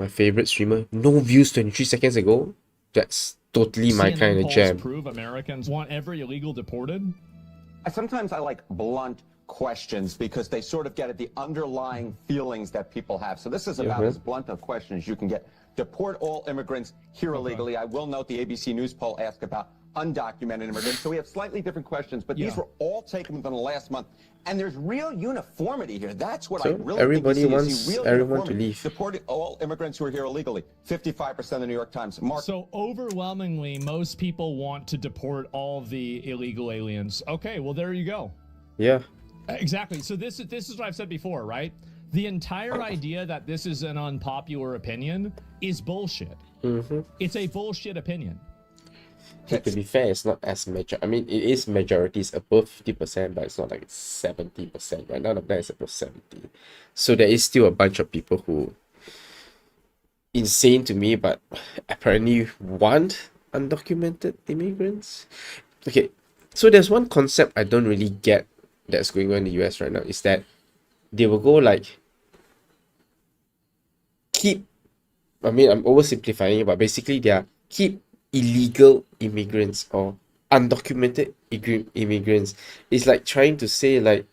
my favorite streamer, no views 23 seconds ago. That's totally my kind of polls jam. prove Americans want every illegal deported. Sometimes I like blunt questions because they sort of get at the underlying feelings that people have. So this is about as blunt a question as you can get. Deport all immigrants here illegally. I will note the ABC News poll asked about undocumented immigrants. So we have slightly different questions, but these were all taken within the last month. And there's real uniformity here. That's what I really everybody think wants real everyone to leave. Deporting all immigrants who are here illegally. 55% of the New York Times. Mark. So overwhelmingly, most people want to deport all the illegal aliens. Okay, well, there you go. Yeah. Exactly. So this is what I've said before, right? The entire idea that this is an unpopular opinion is bullshit. It's a bullshit opinion. To be fair, it's not as major. I mean, it is majority, it's above 50%, but it's not like 70%, right? None of that is above 70. So there is still a bunch of people who insane to me, but apparently want undocumented immigrants. Okay, so there's one concept I don't really get that's going on in the US right now, is that they will go like I'm oversimplifying it, but basically they are keep illegal immigrants or undocumented immigrants. It's like trying to say like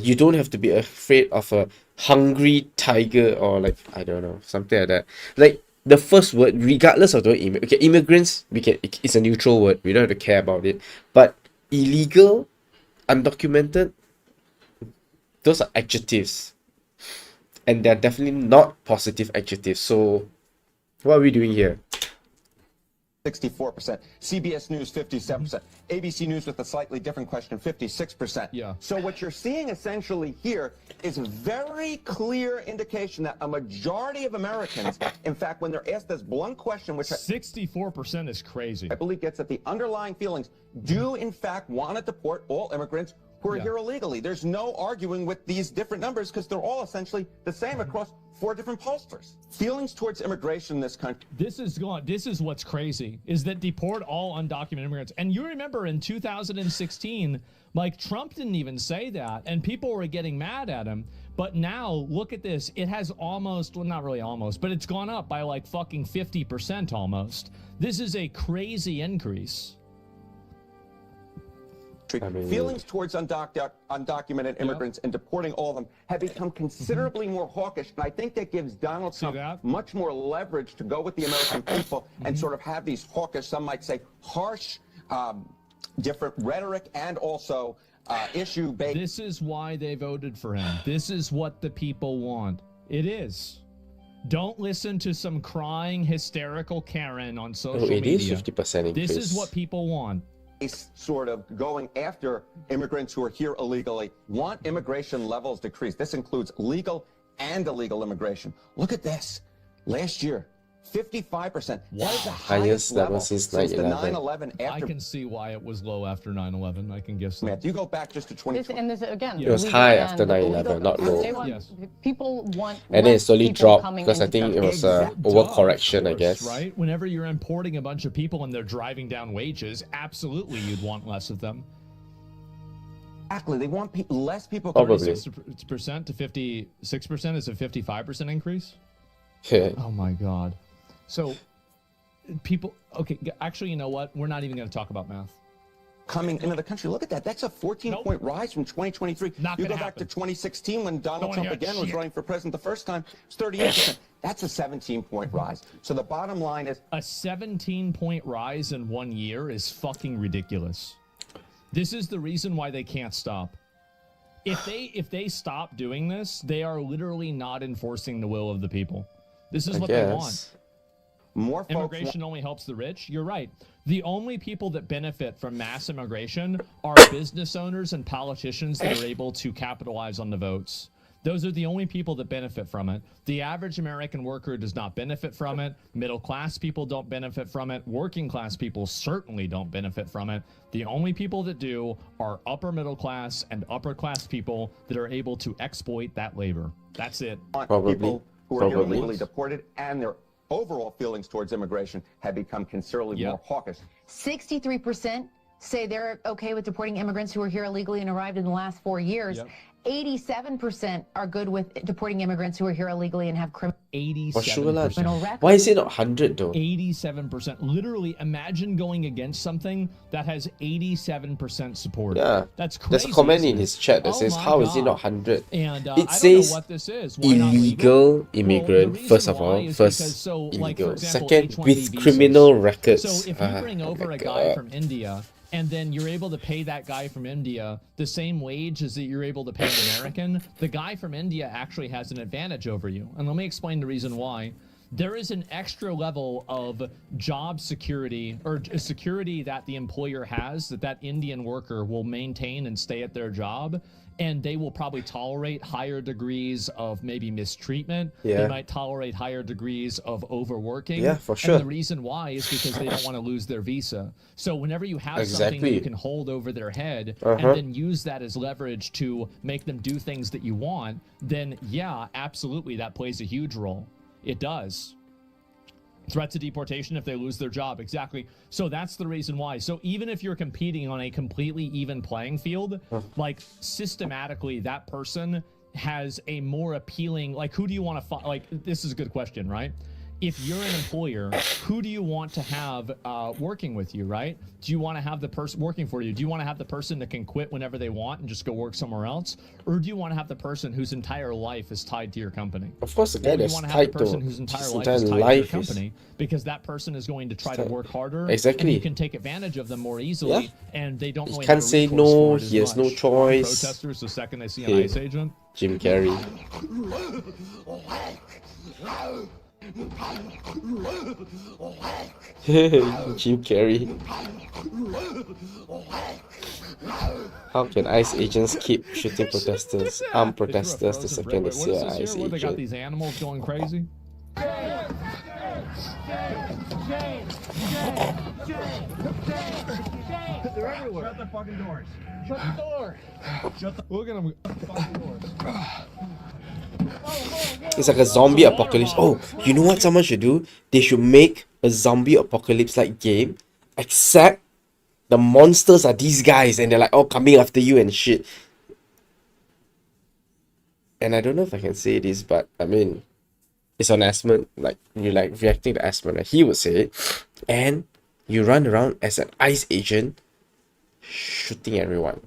you don't have to be afraid of a hungry tiger, or like, I don't know, something like that. Like the first word, regardless of the word immigrants, it's a neutral word, we don't have to care about it. But illegal, undocumented, those are adjectives, and they're definitely not positive adjectives. So what are we doing here? 64%. CBS News, 57%. ABC News with a slightly different question, 56%. Yeah. So what you're seeing essentially here is a very clear indication that a majority of Americans, in fact, when they're asked this blunt question, which 64% is crazy. I believe gets at the underlying feelings, do in fact want to deport all immigrants who are here illegally. There's no arguing with these different numbers because they're all essentially the same across 4 different pollsters. Feelings towards immigration in this country. This is what's crazy, is that deport all undocumented immigrants. And you remember in 2016, like, Trump didn't even say that, and people were getting mad at him. But now, look at this. It has almost, well, not really almost, but it's gone up by like fucking 50% almost. This is a crazy increase. Feelings towards undocumented immigrants and deporting all of them have become considerably more hawkish, and I think that gives Donald Trump much more leverage to go with the American people and sort of have these hawkish, some might say harsh, different rhetoric, and also issue-based. This is why they voted for him. This is what the people want. It is. Don't listen to some crying, hysterical Karen on social media. It is 50% increase. This is what people want. Sort of going after immigrants who are here illegally, want immigration levels decreased. This includes legal and illegal immigration. Look at this. Last year, 55%. Wow. That is the highest level since the 9/11. I can see why it was low after 9/11. I can guess that. You go back just to 2020. It was high after 9/11, not low. People want, and then it slowly dropped because I think it was overcorrection, I guess. Right? Whenever you're importing a bunch of people and they're driving down wages, absolutely you'd want less of them. Exactly. They want less people. 36% to 56% is a 55% increase? Oh my God. So people, okay, actually, you know what? We're not even going to talk about math. Coming into the country. Look at that. That's a 14-point rise from 2023. You go back to 2016 when Donald Trump again was running for president the first time, it's 38%. That's a 17-point rise. So the bottom line is a 17-point rise in 1 year is fucking ridiculous. This is the reason why they can't stop. If they stop doing this, they are literally not enforcing the will of the people. This is what they want. More immigration only helps the rich. You're right. The only people that benefit from mass immigration are business owners and politicians that are able to capitalize on the votes. Those are the only people that benefit from it. The average American worker does not benefit from it. Middle class people don't benefit from it. Working class people certainly don't benefit from it. The only people that do are upper middle class and upper class people that are able to exploit that labor. That's it. People who are here illegally deported, and their overall feelings towards immigration have become considerably more hawkish. 63% say they're okay with deporting immigrants who are here illegally and arrived in the last 4 years. 87% are good with deporting immigrants who are here illegally and have criminal 87%. records. Why is it not 100 though? 87%. Literally, imagine going against something that has 87% support. Yeah. That's crazy. There's a comment isn't in it? his chat that Oh says, my how is it God. not 100? And It I don't says know what this is. Why not legal? illegal immigrant, Well, the first reason of why all. is First, because, so, like, for illegal. example, Second, H-1B with visas. criminal records. So if you bring over my a guy God. from India, and then you're able to pay that guy from India the same wage as that you're able to pay an American, the guy from India actually has an advantage over you. And let me explain the reason why. There is an extra level of job security, or security that the employer has, that Indian worker will maintain and stay at their job, and they will probably tolerate higher degrees of maybe mistreatment. Yeah. They might tolerate higher degrees of overworking. Yeah, for sure. And the reason why is because they don't want to lose their visa. So whenever you have something that Exactly. you can hold over their head Uh-huh. and then use that as leverage to make them do things that you want, then yeah, absolutely, that plays a huge role. It does. Threats of deportation if they lose their job. Exactly. So that's the reason why. So even if you're competing on a completely even playing field, like systematically that person has a more appealing, like who do you want to like this is a good question, right? If you're an employer, who do you want to have working with you, right? Do you want to have the person working for you? Do you want to have the person that can quit whenever they want and just go work somewhere else? Or do you want to have the person whose entire life is tied to your company? Of course, the guy Or do you that's want to have the tied person to whose entire his life entire is tied life to your is- company? Because that person is going to try to work harder. Exactly. And you can take advantage of them more easily. Yeah. And they don't He really can't have a say recourse no, for it as he has no much. choice. Protesters, the second they see an Okay. ICE agent. Jim Carrey. Jim Carrey. How can ICE agents keep shooting protesters, armed protesters the second they see an What is ICE this here? What, they got agent? these animals going crazy? They're everywhere. Shut the fucking doors. Shut the door. Look at them. It's like a zombie apocalypse. Oh, you know what someone should do? They should make a zombie apocalypse like game, except the monsters are these guys and they're like, oh, coming after you and shit. And I don't know if I can say this, but I mean, it's on Asmund, like, you're like reacting to Asmund, and he would say it, and you run around as an ICE agent shooting everyone.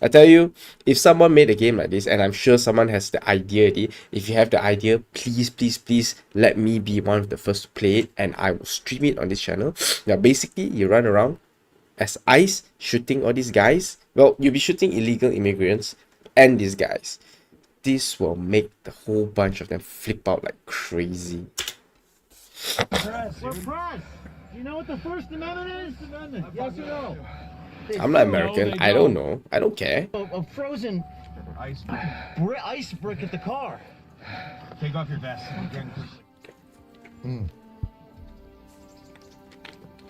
I tell you, if someone made a game like this, and I'm sure someone has the idea already, if you have the idea, please, please, please let me be one of the first to play it, and I will stream it on this channel. Now, basically, you run around as ICE shooting all these guys. Well, you'll be shooting illegal immigrants and these guys. This will make the whole bunch of them flip out like crazy. Press. We're press. Do you know what the First Amendment is? Amendment. Yes or no? I'm not American. they I don't don't. know. I don't care. A frozen ice brick at the car. Take off your vest.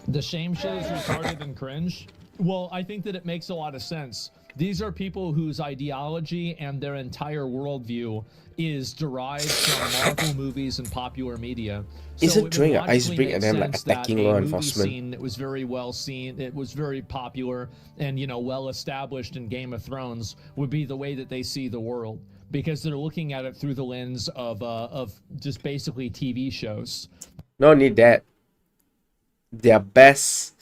The shame shit is retarded and cringe. Well, I think that it makes a lot of sense. These are people whose ideology and their entire worldview is derived from Marvel movies and popular media. Isn't it would throwing an ice logically brick make at them like sense that attacking a law movie enforcement? scene that was very well seen, it was very popular and, you know, well established in Game of Thrones would be the way that they see the world, because they're looking at it through the lens of just basically TV shows. Not only that, their best,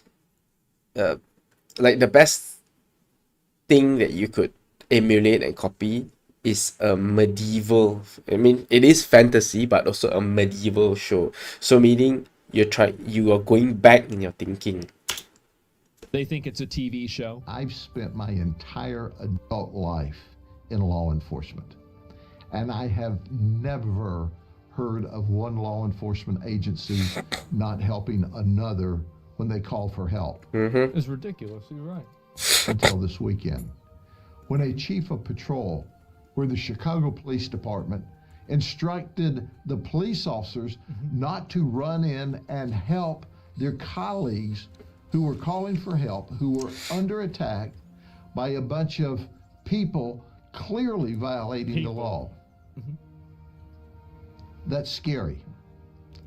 like the best thing that you could emulate and copy is a medieval. I mean, it is fantasy, but also a medieval show. So meaning you are going back in your thinking. They think it's a TV show. I've spent my entire adult life in law enforcement, and I have never heard of one law enforcement agency not helping another when they call for help It's ridiculous. You're right. until this weekend, when a chief of patrol where the Chicago Police Department instructed the police officers not to run in and help their colleagues who were calling for help, who were under attack by a bunch of people clearly violating the law. That's scary.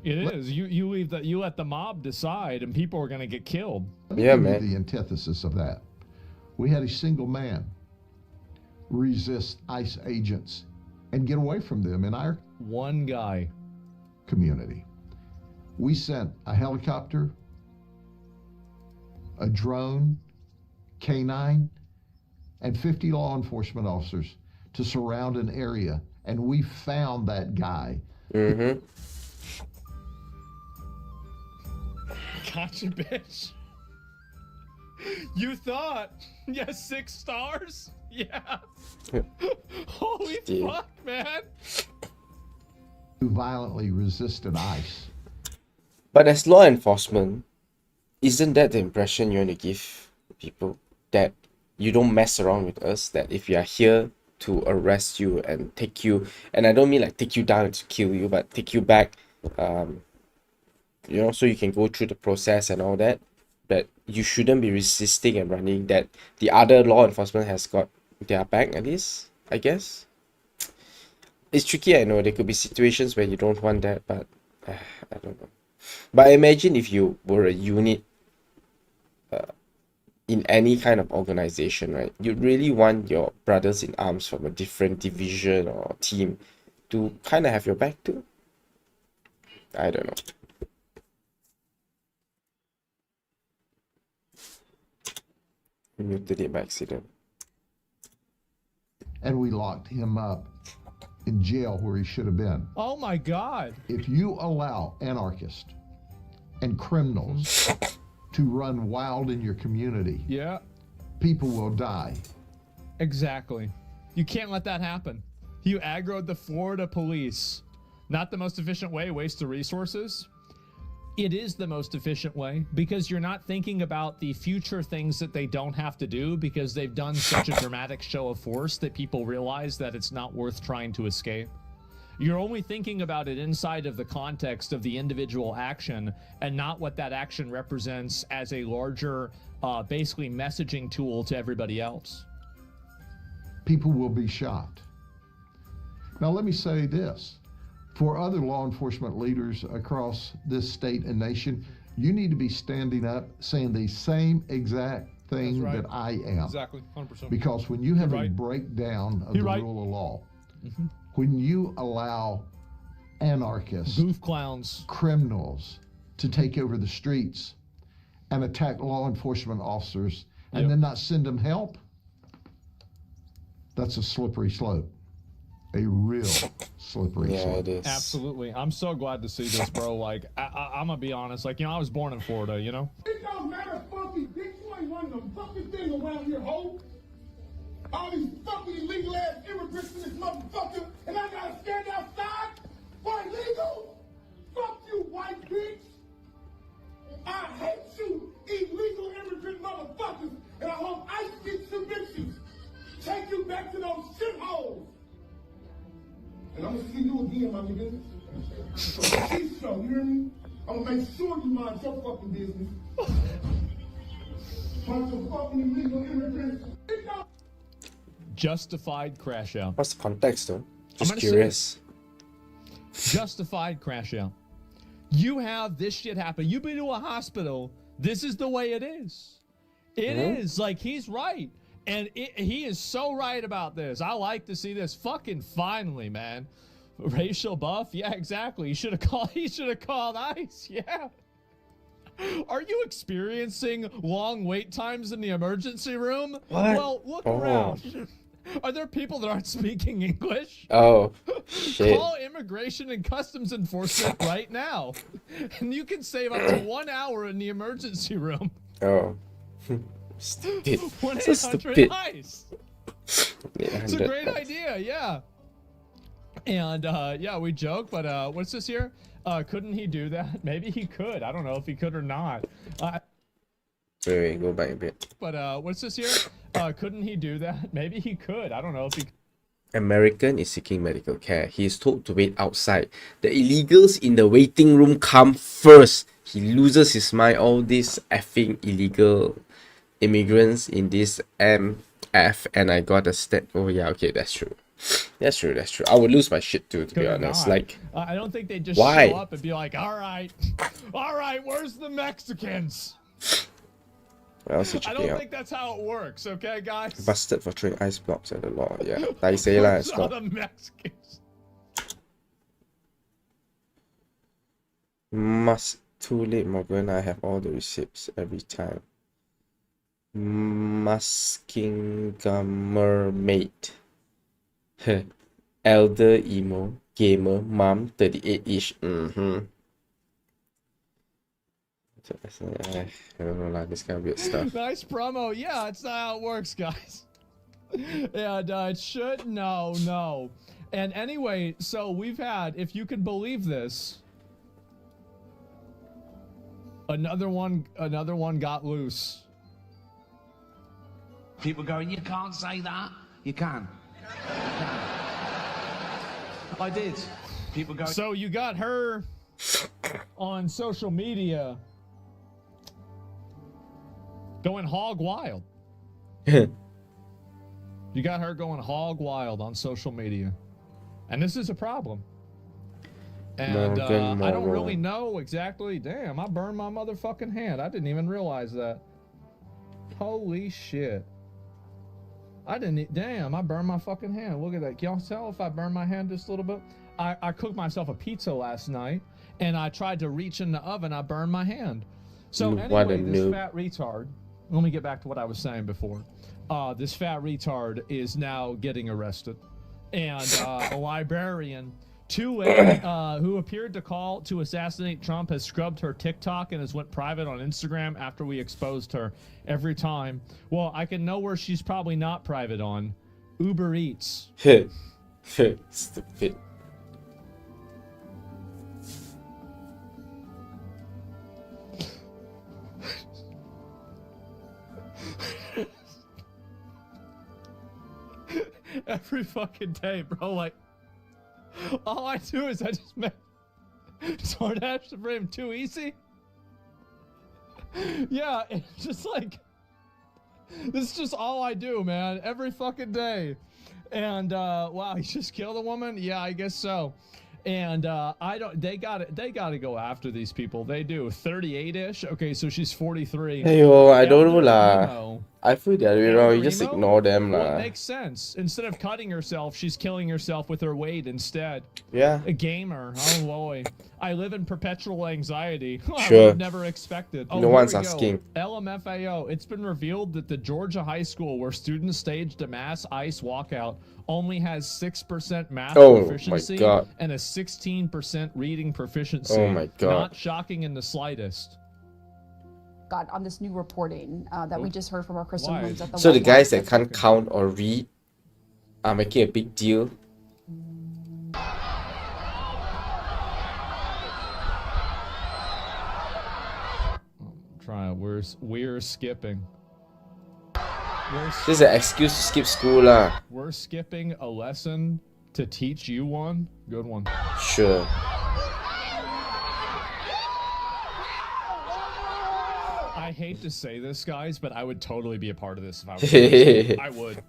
It is. You let the mob decide, and people are going to get killed. Let me Yeah, give you man. the antithesis of that. We had a single man resist ICE agents and get away from them in our One guy. community. We sent a helicopter, a drone, K9, and 50 law enforcement officers to surround an area, and we found that guy. Mm-hmm. Gotcha, bitch. You thought? Yeah, 6 stars? Yeah. Holy Dude. fuck, man. Who violently resisted ICE. But as law enforcement, isn't that the impression you want to give people? That you don't mess around with us, that if we are here to arrest you and take you, and I don't mean like take you down to kill you, but take you back, you know, so you can go through the process and all that, that you shouldn't be resisting and running, that the other law enforcement has got their back at least, I guess. It's tricky, I know, there could be situations where you don't want that, but I don't know. But imagine if you were a unit in any kind of organization, right? You'd really want your brothers in arms from a different division or team to kind of have your back too. I don't know. Muted it by accident. And we locked him up in jail where he should have been. Oh my god. If you allow anarchists and criminals to run wild in your community, Yeah, people will die. exactly. You can't let that happen. You aggroed the Florida police. Not the most efficient way, waste of resources. It is the most efficient way because you're not thinking about the future things that they don't have to do because they've done such a dramatic show of force that people realize that it's not worth trying to escape. You're only thinking about it inside of the context of the individual action and not what that action represents as a larger, basically messaging tool to everybody else. People will be shot. Now, let me say this. For other law enforcement leaders across this state and nation, you need to be standing up saying the same exact thing That's right. that I am. Exactly, 100%. Because when you have You're a right. breakdown of You're the right. rule of law, when you allow anarchists, Goof clowns. criminals to take over the streets and attack law enforcement officers and Yep. then not send them help, that's a slippery slope. A real slippery Yeah, slope. it is. Absolutely. I'm so glad to see this, bro. Like, I'm gonna be honest. Like, you know, I was born in Florida, you know? It don't matter, funky bitch. You ain't one of them fucking things around here, ho. All these fucking illegal ass immigrants in this motherfucker, and I gotta stand outside for illegal? Fuck you, white bitch. I hate you, illegal immigrant motherfuckers, and I hope ICE gets some bitches. Take you back to those shitholes. And I'm gonna see you again, my nigga. Shit show, you hear me? I'm gonna make sure you mind your fucking business. Bunch of fucking illegal immigrants. It don't Justified crash out. What's the context though? Just gonna say- curious. Justified crash out. You have this shit happen. You've been to a hospital. This is the way it is. It is. Like, he's right. And he is so right about this. I like to see this. Fucking finally, man. Racial buff? Yeah, exactly. He should have called ICE. Yeah. Are you experiencing long wait times in the emergency room? What? Well, look Oh. around. Are there people that aren't speaking English? Oh, shit. Call Immigration and Customs Enforcement right now. And you can save up to 1 hour in the emergency room. Oh. Stupid. So 1-800 stupid. ICE. Yeah, It's a 100 great bucks. idea, yeah. And yeah, we joke, but what's this here? Couldn't he do that? Maybe he could. I don't know if he could or not. Wait, go back a bit. But what's this here? Couldn't he do that? Maybe he could. I don't know if he American is seeking medical care. He is told to wait outside. The illegals in the waiting room come first. He loses his mind. All these effing illegal immigrants in this MF, and I got a stat. Oh yeah, okay, that's true. That's true. That's true. I would lose my shit too, to be could or honest. not. Like, I don't think they just Why? show up and be like, all right, where's the Mexicans? What else did you I pick don't up? think that's how it works, okay, guys? Busted for throwing ice blocks at the law. Yeah, I say lah. It's All not. the Mexicans. Too late, Morgan. I have all the receipts every time. Masking mermaid. Elder emo gamer mom 38-ish. I don't know, like this kind of weird stuff. Nice promo. Yeah, it's not how it works, guys. And it should no. And anyway, so we've had, if you can believe this, another one got loose. People going, you can't say that. You can. I did. People go. So you got her on social media going hog wild. You got her going hog wild on social media. And this is a problem. And I don't really know exactly. Damn, I burned my motherfucking hand. I didn't even realize that. Holy shit. Damn, I burned my fucking hand. Look at that. Can y'all tell if I burned my hand just a little bit? I cooked myself a pizza last night, and I tried to reach in the oven. I burned my hand. So anyway, this fat retard, let me get back to what I was saying before. This fat retard is now getting arrested. And a librarian, Tulip, who appeared to assassinate Trump, has scrubbed her TikTok and has went private on Instagram after we exposed her every time. Well, I can know where she's probably not private on. Uber Eats. Stupid. Every fucking day, bro. Like, all I do is I just make DoorDash to bring him too easy. Yeah, it's just like, this is just all I do, man. Every fucking day. And wow, he just killed a woman? Yeah, I guess so. And they gotta go after these people. They do. 38-ish. Okay, so she's 43. Hey yo, I don't know Elder lah. emo. I feel the other way around. You just Emo? ignore them Well, it lah. makes sense. Instead of cutting herself, she's killing herself with her weight instead. Yeah. A gamer. Oh, boy. I live in perpetual anxiety. I Sure. would have never expected. Oh, No here one's we go. asking. LMFAO. It's been revealed that the Georgia high school where students staged a mass ICE walkout only has 6% math Oh, my proficiency God. and a 16% reading proficiency. Oh my God. Not shocking in the slightest. Got on this new reporting that we just heard from our Kristen Why? Williams at the So the White guys House. that can't count or read are making a big deal. Try it. We're skipping. This is an excuse to skip school lah. We're skipping a lesson to teach you one. Good one. Sure. I hate to say this, guys, but I would totally be a part of this if I was in school. I would.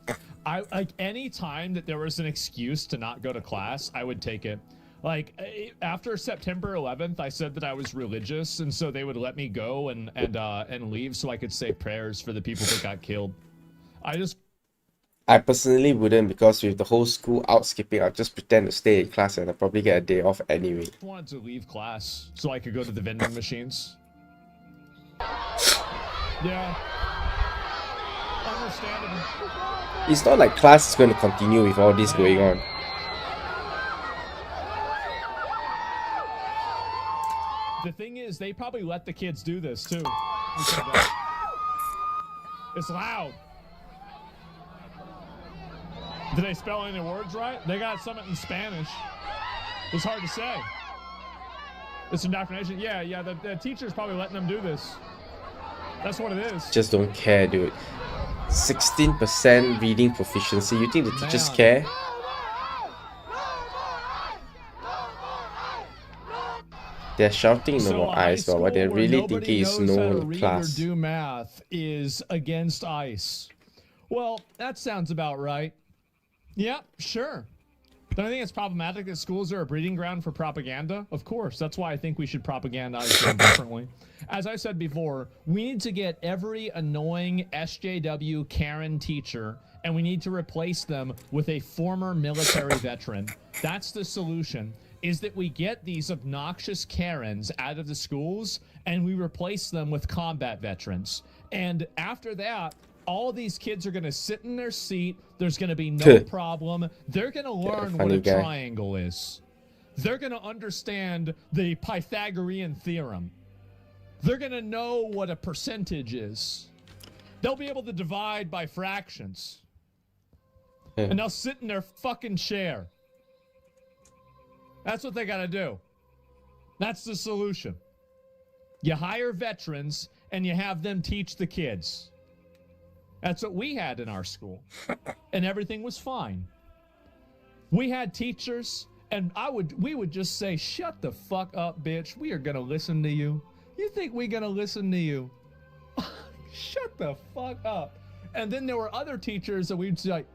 Like any time that there was an excuse to not go to class, I would take it. Like after September 11th, I said that I was religious, and so they would let me go and leave so I could say prayers for the people that got killed. I personally wouldn't, because with the whole school out skipping, I'll just pretend to stay in class and I'll probably get a day off anyway. Wanted to leave class so I could go to the vending machines. Yeah. Understandable. It's not like class is going to continue with all this going on. The thing is, they probably let the kids do this too. It's loud. Did they spell any words right? They got some in Spanish. It's hard to say. It's indoctrination. Yeah. The teacher's probably letting them do this. That's what it is. Just don't care, dude. 16% reading proficiency. You think the teachers Man. care? They're shouting no So more a high ice, but what they're school where really nobody thinking is knows how no to in read class. or do math is against ICE. Well, that sounds about right. Yeah, sure. Don't I think it's problematic that schools are a breeding ground for propaganda? Of course. That's why I think we should propagandize them differently. As I said before, we need to get every annoying SJW Karen teacher, and we need to replace them with a former military veteran. That's the solution, is that we get these obnoxious Karens out of the schools, and we replace them with combat veterans. And after that, all these kids are going to sit in their seat. There's going to be no problem. They're going to learn what a triangle is. They're going to understand the Pythagorean theorem. They're going to know what a percentage is. They'll be able to divide by fractions. And they'll sit in their fucking chair. That's what they got to do. That's the solution. You hire veterans and you have them teach the kids. That's what we had in our school. And everything was fine. We had teachers, and we would just say, shut the fuck up, bitch. We are going to listen to you. You think we're going to listen to you? Shut the fuck up. And then there were other teachers that we'd say, like,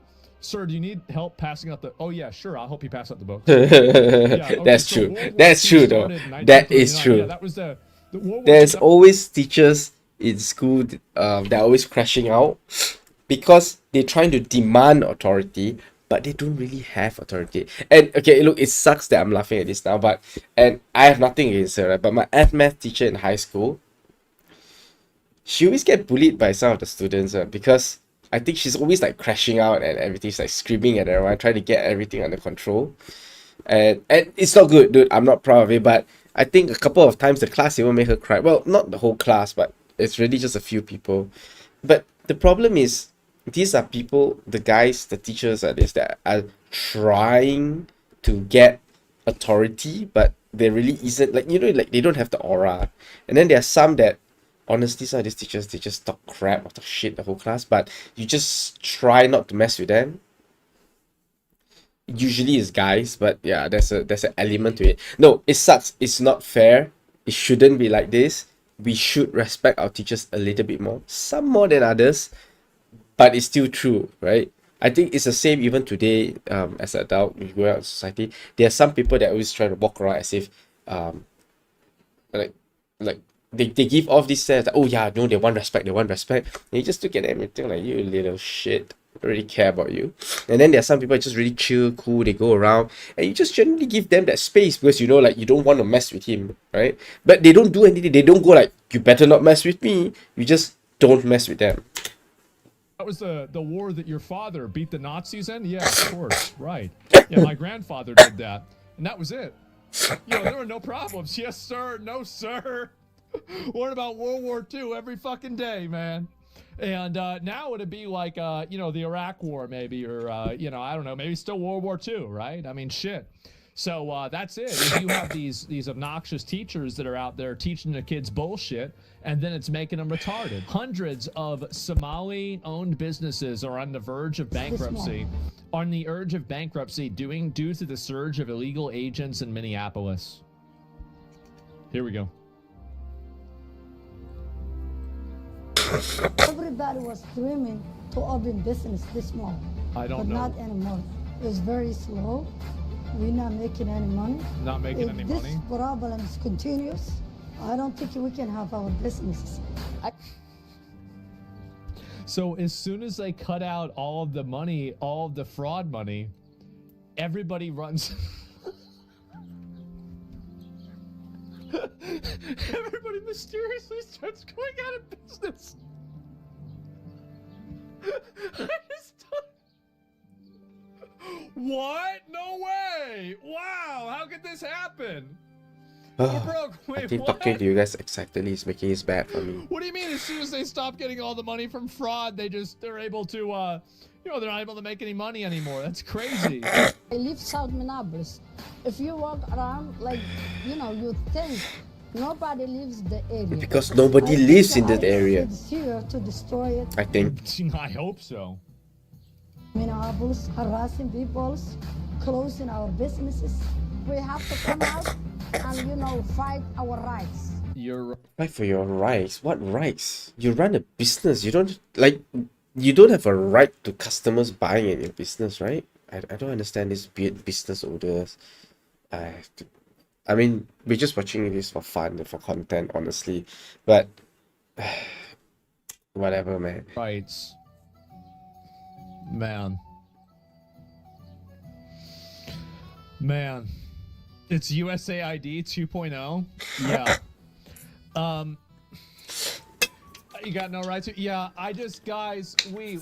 sir, do you need help passing out the... Oh, yeah, sure. I'll help you pass out the book. Okay, That's so true. World War That's II true, though. started in That is 1939. true. Yeah, that was the World War There's II. always teachers in school, they're always crashing out because they're trying to demand authority, but they don't really have authority. And okay, look, it sucks that I'm laughing at this now, and I have nothing against her, right? But my math teacher in high school, she always get bullied by some of the students because I think she's always like crashing out and everything's like screaming at everyone, trying to get everything under control. And it's not good, dude. I'm not proud of it, but I think a couple of times the class even made her cry. Well, not the whole class, but it's really just a few people. But the problem is, these are people, the guys, the teachers are this, that are trying to get authority, but there really isn't, like, you know, like they don't have the aura. And then there are some that, honestly, some of these teachers, they just talk crap or talk shit the whole class, but you just try not to mess with them. Usually it's guys, but yeah, there's an element to it. No, it sucks. It's not fair. It shouldn't be like this. We should respect our teachers a little bit more. Some more than others, but it's still true, right? I think it's the same even today, as an adult, we go out in society. There are some people that always try to walk around as if like they give off this sense that, oh yeah, no, they want respect. And you just look at them and think like, you little shit. Don't really care about you. And then there are some people just really chill, cool, they go around and you just generally give them that space because you know, like, you don't want to mess with him, right? But they don't do anything. They don't go like, you better not mess with me. You just don't mess with them. That was the war that your father beat the Nazis in? Yeah, of course, right. Yeah, my grandfather did that, and that was it. You know, there were no problems. Yes, sir. No, sir. Learn about World War II every fucking day, man. And now it'd be like, you know, the Iraq War maybe, or, you know, I don't know, maybe still World War II, right? I mean, shit. So that's it. Is you have these obnoxious teachers that are out there teaching the kids bullshit, and then it's making them retarded. Hundreds of Somali-owned businesses are on the verge of bankruptcy. Due to the surge of illegal agents in Minneapolis. Here we go. Everybody was dreaming to open business this small. I don't but know. Not anymore. It's very slow. We're not making any money. Not making any money? If this problem is continuous, I don't think we can have our businesses. So as soon as they cut out all of the money, all of the fraud money, everybody runs. Everybody mysteriously starts going out of business. What? No way! Wow! How could this happen? We're broke. Wait, I think what? talking to you guys excitedly is making it bad for me. What do you mean? As soon as they stop getting all the money from fraud, they're able to, you know, they're not able to make any money anymore. That's crazy. I live South Minneapolis. If you walk around, like, you know, you think nobody lives the area. Because nobody lives in that area. It's here to destroy it. I think. I hope so. Minneapolis harassing people, closing our businesses. We have to come out and, you know, fight our rights. You're Fight for your rights. What rights? You run a business. You don't have a right to customers buying in your business, right? I don't understand these weird business owners. I mean, we're just watching this for fun and for content, honestly. But whatever, man. Rights. Man. It's USAID 2.0. Yeah. You got no rights. Yeah, guys,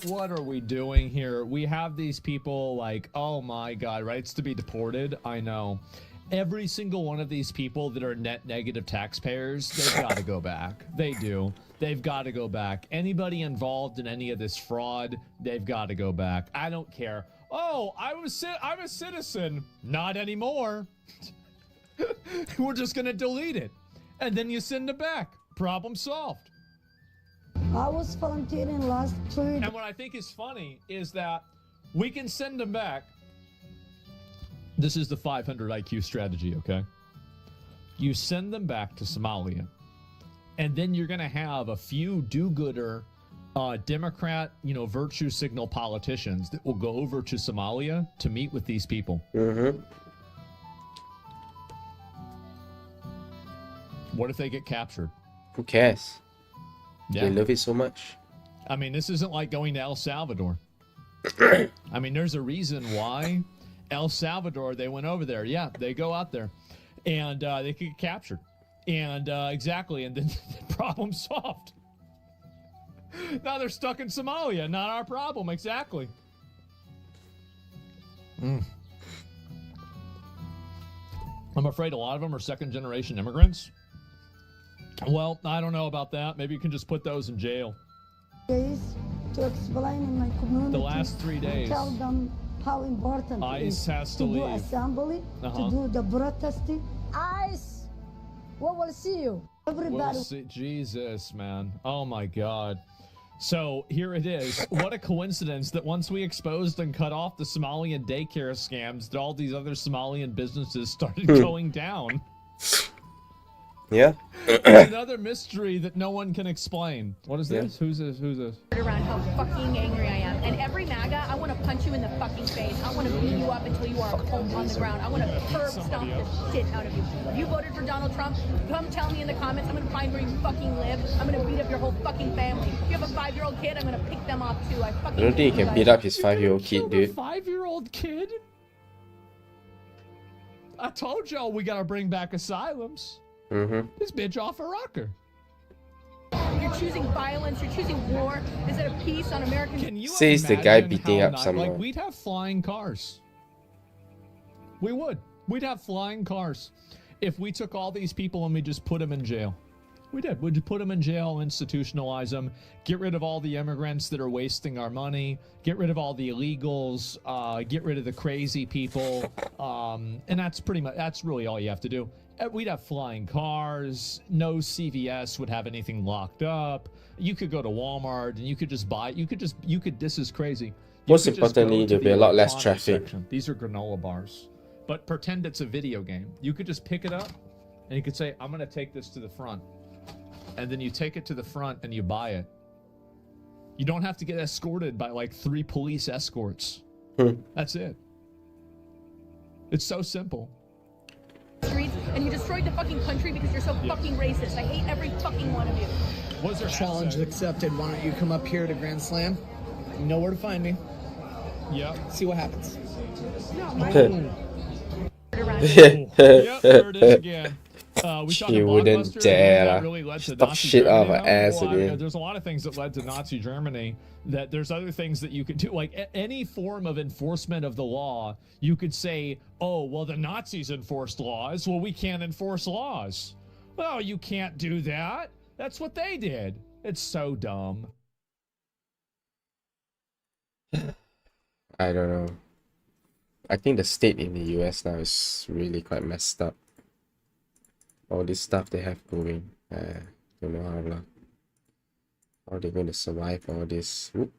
what are we doing here? We have these people like, oh my God, rights to be deported. I know. Every single one of these people that are net negative taxpayers, they've got to go back. They do. They've got to go back. Anybody involved in any of this fraud, they've got to go back. I don't care. Oh, I'm a citizen. Not anymore. We're just going to delete it. And then you send it back. Problem solved. I was volunteering last 3 days. And what I think is funny is that we can send them back. This is the 500 IQ strategy, okay? You send them back to Somalia, and then you're going to have a few do-gooder Democrat, virtue signal politicians that will go over to Somalia to meet with these people. Mm-hmm. What if they get captured? Who cares? Yeah. They love it so much. I mean, this isn't like going to El Salvador. I mean, there's a reason why El Salvador, they went over there. Yeah, they go out there and they get captured. And exactly. And then the problem solved. Now they're stuck in Somalia. Not our problem. Exactly. I'm afraid a lot of them are second generation immigrants. Well, I don't know about that. Maybe you can just put those in jail. To explain in my community. The last 3 days. Tell them how important ICE it is has to do leave. assembly, to do the protesting. ICE, we will see you. Everybody. We'll see. Jesus, man. Oh my God. So here it is. What a coincidence that once we exposed and cut off the Somalian daycare scams, that all these other Somalian businesses started going down. Yeah. Another mystery that no one can explain. What is this? Who's this? Around how fucking angry I am. And every MAGA, I want to punch you in the fucking face. I want to beat you up until you are home on the ground. I want to curb stomp the shit out of you. If you voted for Donald Trump, come tell me in the comments. I'm going to find where you fucking live. I'm going to beat up your whole fucking family. If you have a 5-year-old kid, I'm going to pick them off too. I don't think he can beat up his 5-year-old kid, dude. 5-year-old kid? I told y'all we got to bring back asylums. Mm-hmm. This bitch off a rocker. You're choosing violence. You're choosing war instead of peace on American. Can you Says the guy imagine beating how up someone. Like, we'd have flying cars. We would. We'd have flying cars if we took all these people and we just put them in jail. We did. We'd put them in jail, institutionalize them, get rid of all the immigrants that are wasting our money, get rid of all the illegals, get rid of the crazy people, and that's really all you have to do. We'd have flying cars. No CVS would have anything locked up. You could go to Walmart and you could just buy. This is crazy. Most importantly, there'll be a lot less traffic. Section. These are granola bars. But pretend it's a video game. You could just pick it up and you could say, I'm going to take this to the front. And then you take it to the front and you buy it. You don't have to get escorted by like 3 police escorts. That's it. It's so simple. Streets, and you destroyed the fucking country because you're so fucking racist. I hate every fucking one of you. Was there challenge accepted? Why don't you come up here to Grand Slam? You know where to find me. Yep. See what happens. Yep, there it is again. We saw She the wouldn't blockbuster dare that really led to stop Nazi shit out of Germany. her ass Well, again. there's a lot of things that led to Nazi Germany. That there's other things that you could do, like any form of enforcement of the law. You could say, "Oh, well, the Nazis enforced laws. Well, we can't enforce laws." Well, you can't do that. That's what they did. It's so dumb. I don't know. I think the state in the US now is really quite messed up. All this stuff they have going. Don't know how they're going to survive all this. Whoop.